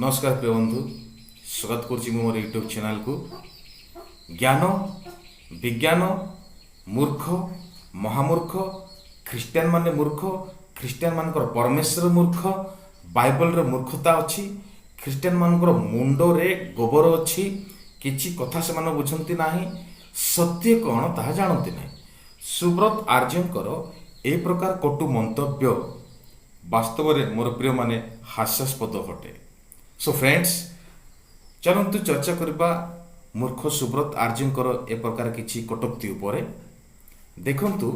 नमस्कार प्रिय बंधु स्वागत करुच्ची मोर यूट्यूब चैनल को ज्ञान विज्ञान मूर्ख महामूर्ख ख्रीस्टियान माने मूर्ख ख्रीस्टियान मानकर परमेश्वर मूर्ख बाइबल रे मूर्खता अच्छी ख्रीस्टियान मानकर मुंडो रे गोबर अच्छी किछि कथा से माने बुझंती नाही सत्य कौन ताहा जानती नाही। सुब्रत आर्यंकर ए प्रकार कटु मंतव्य वास्तव में मोर प्रिय माने हास्यास्पद हटे। सो फ्रेंड्स चलतु चर्चा करबा मूर्ख सुब्रत आर्यंकर ए प्रकार किछि कटोक्ति उपरे। देखंतु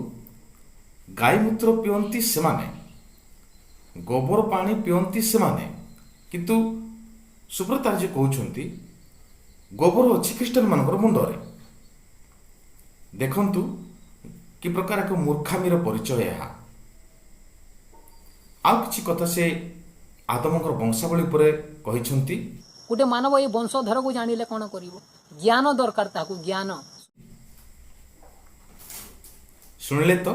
गाय मूत्र पियंती से माने गोबर पानी पियंती से माने किंतु सुब्रत आर्य कहउछंती गोबर अछि ख्रीस्टियन मानकर मुंडरे। देखंतु कि प्रकार एक मूर्खामीर परिचय है। आउ किछि कथा से आदमकर वंशावली पर कहिछंती गोटे मानव ये वंशधर को जानिले कौन करिवो ज्ञान दरकार ताकू ज्ञान सुनिले तो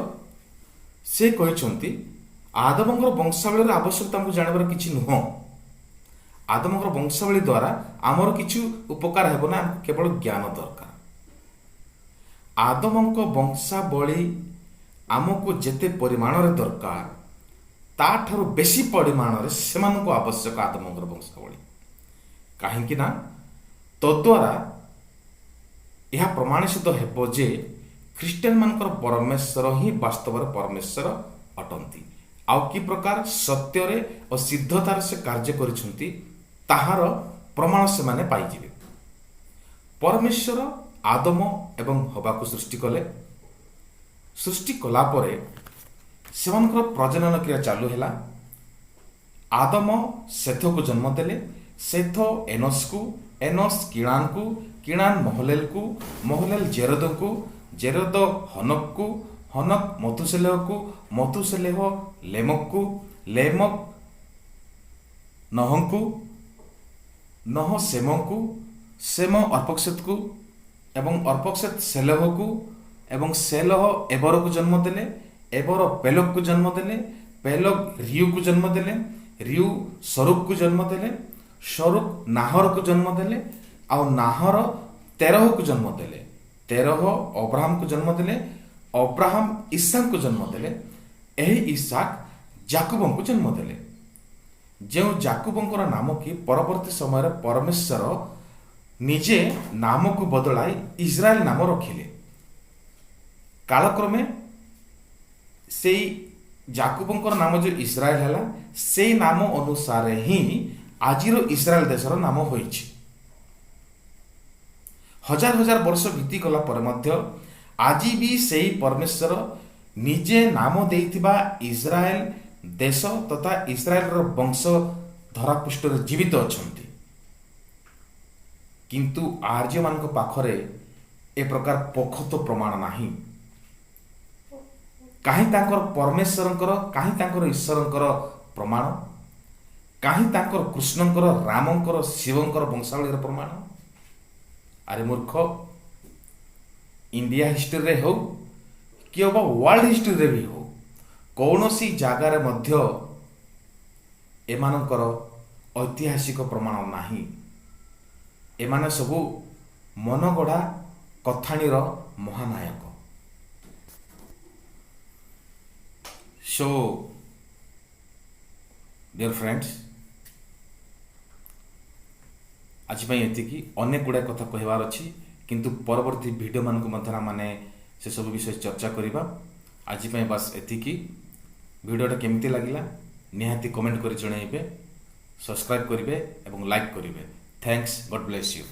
से कहिछंती आदमकर वंशावली आवश्यकता हमको जानवर किछि नुह। आदमकर वंशावली द्वारा आमर किछु उपकार हेबो ना केवल ज्ञान दरकार। आदमक वंशावली आमको जेते परिमाण रे दरकार ताठारु बेसी परिमाण रे सेमानको आवश्यक आदमकर वंशावली काहेकि ना तद्वारा यह प्रमाणित हेबो जे ख्रीस्टियन मानकर परमेश्वर ही वास्तव में परमेश्वर अटंती। आउ कि प्रकार सत्य रे और सिद्धतार से कार्य करिसंती ताहार प्रमाण से माने पाइजिबे। परमेश्वर आदम एवं हवा को सृष्टि कले। सृष्टि कला परे सेमानकर प्रजनन क्रिया चालू हैला। आदम सेथ को जन्म देले, सेथ एनोस को, एनोस किणान को, किणान महलेल को, महलेल जेरद को, जेरद हनक को, हनक मथुसेलेह को, मथुसेलेह लेमक को, लेमक नहं को, नह सेम को, सेम अर्पक्षेत को एवं अर्पक्षेत सेलह को एवं सेलह एबर को जन्म देले, एबर पेलक को जन्म देले, पेलक रियु को जन्म देले, रियु सरुक को जन्म देले, सरुक नाहर को जन्म देले, आउ नाहर तेरह को जन्म देले, तेरह अब्राहम को जन्म देले, अब्राहम इसाक को जन्म देले, एही इसाक जाकुबं को जन्म देले। जो जाकुबंकर नाम कि परवर्ती समय परमेश्वर निजे नाम को बदलाई इस्राएल नाम रखिले। कालक्रमे से जाकुबंकर नाम जो इस्राएल हैला से नाम अनुसार ही आजिर इस्राएल देशर नाम होइछि। हजार हजार वर्ष बीती गला पर मध्य आज भी सेही परमेश्वर निजे नाम देइथिबा इस्राएल देश तथा इस्राएल वंश धरापृष्ठ जीवित अछंती। किंतु आर्य मान पाखरे ए प्रकार पोखत प्रमाण नाही। काहे तांकर परमेश्वरंकर काहे तांकर ईश्वरंकर प्रमाण काहे तांकर कृष्णंकर रामंकर शिवंकर वंशावलीर प्रमाण। अरे मूर्ख इंडिया हिस्ट्री रे हो कि वर्ल्ड हिस्ट्री रे भी हो कौनसी जगार मध्य एमानकर ऐतिहासिक प्रमाण नाही। एमाने सबु मनगढ़ा कथाणीर महानायक। सो डियर फ्रेंड्स आज एतिकी अनेक गुड़ाए कथा कहबार अच्छी किंतु परवर्ती वीडियो मान को माने से सब विषय चर्चा करवा। आज बस एतिकी वीडियोटा केमती लगिला निहाती कमेंट कर जनइबे, सब्सक्राइब करेंगे और लाइक करेंगे। Thanks, God bless you.